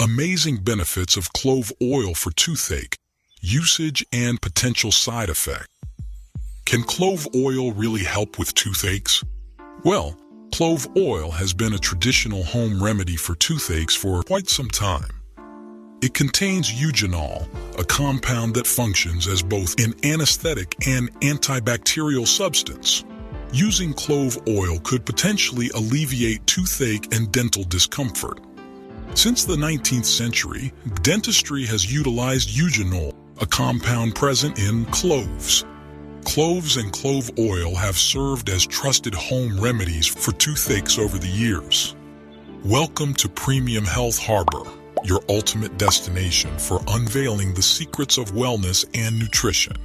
Amazing benefits of clove oil for toothache, usage and potential side effect. Can clove oil really help with toothaches? Well, clove oil has been a traditional home remedy for toothaches for quite some time. It contains eugenol, a compound that functions as both an anesthetic and antibacterial substance. Using clove oil could potentially alleviate toothache and dental discomfort. Since the 19th century, dentistry has utilized eugenol, a compound present in cloves. Cloves and clove oil have served as trusted home remedies for toothaches over the years. Welcome to Premium Health Harbor, your ultimate destination for unveiling the secrets of wellness and nutrition.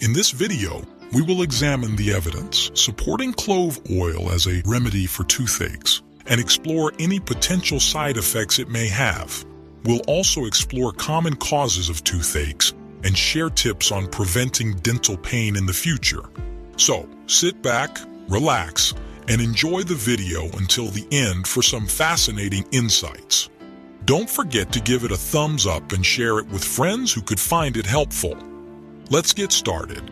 In this video, we will examine the evidence supporting clove oil as a remedy for toothaches and explore any potential side effects it may have. We'll also explore common causes of toothaches and share tips on preventing dental pain in the future. So, sit back, relax, and enjoy the video until the end for some fascinating insights. Don't forget to give it a thumbs up and share it with friends who could find it helpful. Let's get started.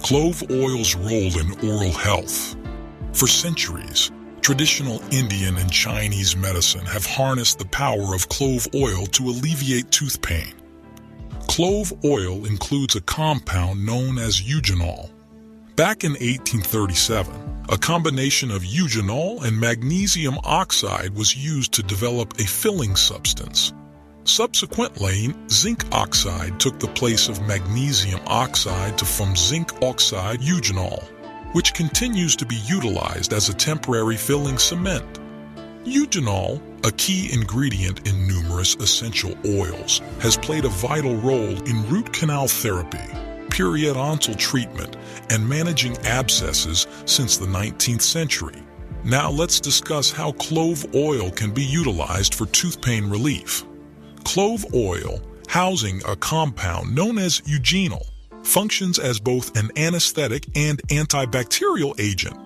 Clove oil's role in oral health. For centuries, traditional Indian and Chinese medicine have harnessed the power of clove oil to alleviate tooth pain. Clove oil includes a compound known as eugenol. Back in 1837, a combination of eugenol and magnesium oxide was used to develop a filling substance. Subsequently, zinc oxide took the place of magnesium oxide to form zinc oxide eugenol, which continues to be utilized as a temporary filling cement. Eugenol, a key ingredient in numerous essential oils, has played a vital role in root canal therapy, periodontal treatment, and managing abscesses since the 19th century. Now let's discuss how clove oil can be utilized for tooth pain relief. Clove oil, housing a compound known as eugenol, functions as both an anesthetic and antibacterial agent.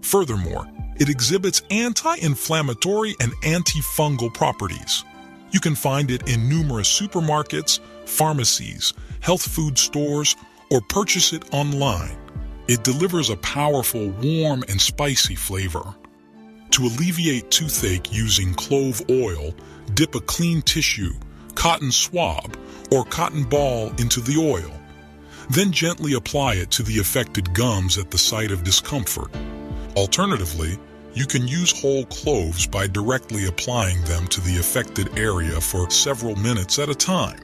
Furthermore, it exhibits anti-inflammatory and antifungal properties. You can find it in numerous supermarkets, pharmacies, health food stores, or purchase it online. It delivers a powerful, warm, and spicy flavor. To alleviate toothache using clove oil, dip a clean tissue, cotton swab, or cotton ball into the oil. Then gently apply it to the affected gums at the site of discomfort. Alternatively, you can use whole cloves by directly applying them to the affected area for several minutes at a time.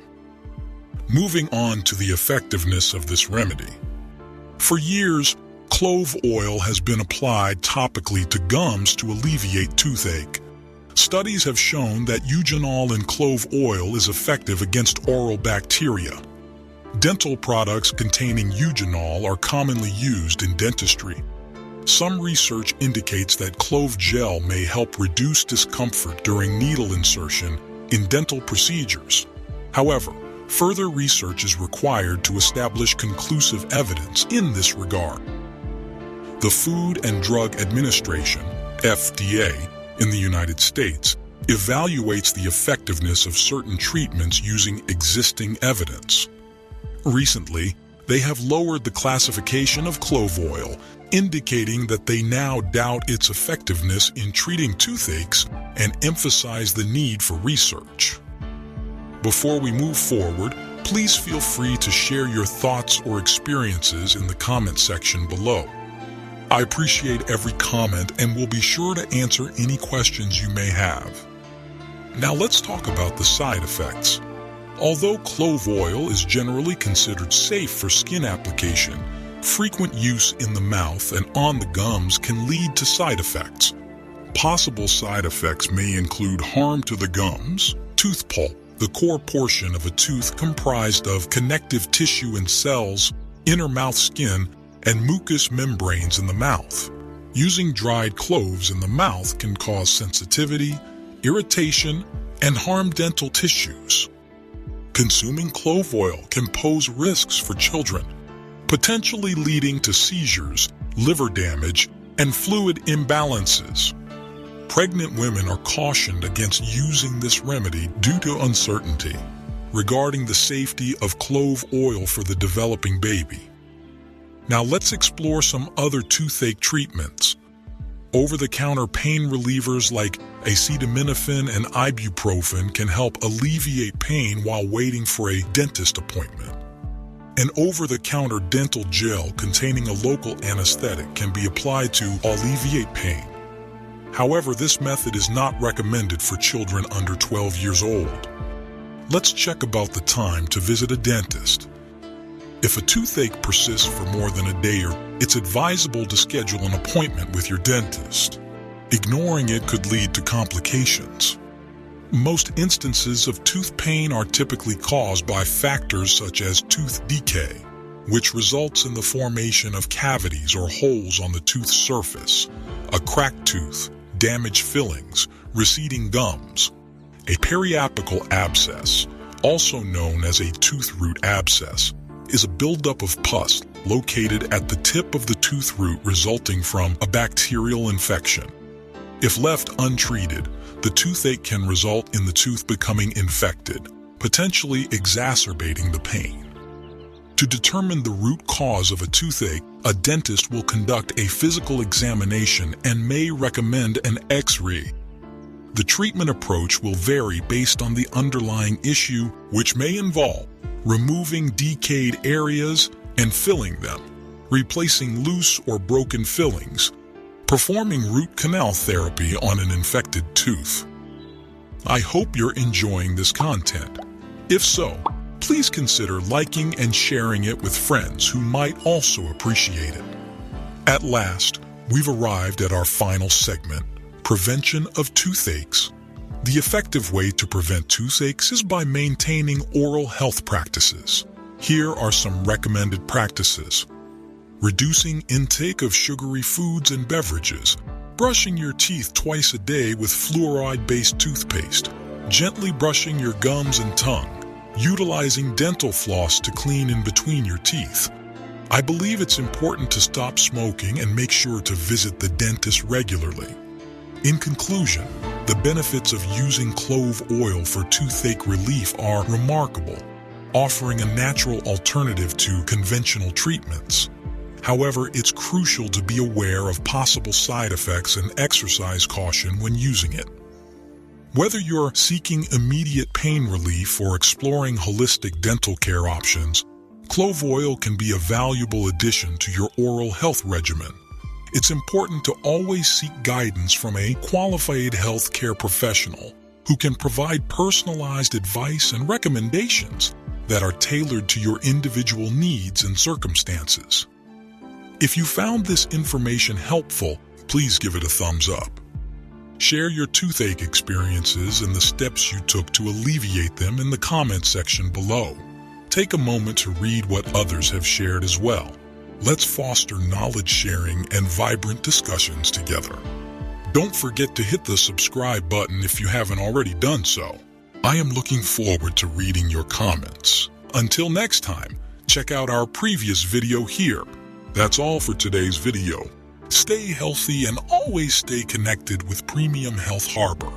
Moving on to the effectiveness of this remedy. For years, clove oil has been applied topically to gums to alleviate toothache. Studies have shown that eugenol in clove oil is effective against oral bacteria. Dental products containing eugenol are commonly used in dentistry. Some research indicates that clove gel may help reduce discomfort during needle insertion in dental procedures. However, further research is required to establish conclusive evidence in this regard. The Food and Drug Administration, FDA, in the United States, evaluates the effectiveness of certain treatments using existing evidence. Recently, they have lowered the classification of clove oil, indicating that they now doubt its effectiveness in treating toothaches and emphasize the need for research. Before we move forward, please feel free to share your thoughts or experiences in the comment section below. I appreciate every comment and will be sure to answer any questions you may have. Now let's talk about the side effects. Although clove oil is generally considered safe for skin application, frequent use in the mouth and on the gums can lead to side effects. Possible side effects may include harm to the gums, tooth pulp, the core portion of a tooth comprised of connective tissue and cells, inner mouth skin, and mucous membranes in the mouth. Using dried cloves in the mouth can cause sensitivity, irritation, and harm dental tissues. Consuming clove oil can pose risks for children, potentially leading to seizures, liver damage, and fluid imbalances. Pregnant women are cautioned against using this remedy due to uncertainty regarding the safety of clove oil for the developing baby. Now let's explore some other toothache treatments. Over-the-counter pain relievers like acetaminophen and ibuprofen can help alleviate pain while waiting for a dentist appointment. An over-the-counter dental gel containing a local anesthetic can be applied to alleviate pain. However, this method is not recommended for children under 12 years old. Let's check about the time to visit a dentist. If a toothache persists for more than a day, it's advisable to schedule an appointment with your dentist. Ignoring it could lead to complications. Most instances of tooth pain are typically caused by factors such as tooth decay, which results in the formation of cavities or holes on the tooth surface, a cracked tooth, damaged fillings, receding gums. A periapical abscess, also known as a tooth root abscess, is a buildup of pus located at the tip of the tooth root resulting from a bacterial infection. If left untreated, the toothache can result in the tooth becoming infected, potentially exacerbating the pain. To determine the root cause of a toothache, a dentist will conduct a physical examination and may recommend an X-ray. The treatment approach will vary based on the underlying issue, which may involve removing decayed areas and filling them, replacing loose or broken fillings, performing root canal therapy on an infected tooth. I hope you're enjoying this content. If so, please consider liking and sharing it with friends who might also appreciate it. At last, we've arrived at our final segment, prevention of toothaches. The effective way to prevent toothaches is by maintaining oral health practices. Here are some recommended practices. Reducing intake of sugary foods and beverages, brushing your teeth twice a day with fluoride-based toothpaste, gently brushing your gums and tongue, utilizing dental floss to clean in between your teeth. I believe it's important to stop smoking and make sure to visit the dentist regularly. In conclusion, the benefits of using clove oil for toothache relief are remarkable, offering a natural alternative to conventional treatments. However, it's crucial to be aware of possible side effects and exercise caution when using it. Whether you're seeking immediate pain relief or exploring holistic dental care options, clove oil can be a valuable addition to your oral health regimen. It's important to always seek guidance from a qualified healthcare professional who can provide personalized advice and recommendations that are tailored to your individual needs and circumstances. If you found this information helpful, please give it a thumbs up. Share your toothache experiences and the steps you took to alleviate them in the comment section below. Take a moment to read what others have shared as well. Let's foster knowledge sharing and vibrant discussions together. Don't forget to hit the subscribe button if you haven't already done so. I am looking forward to reading your comments. Until next time, check out our previous video here. That's all for today's video. Stay healthy and always stay connected with Premium Health Harbor.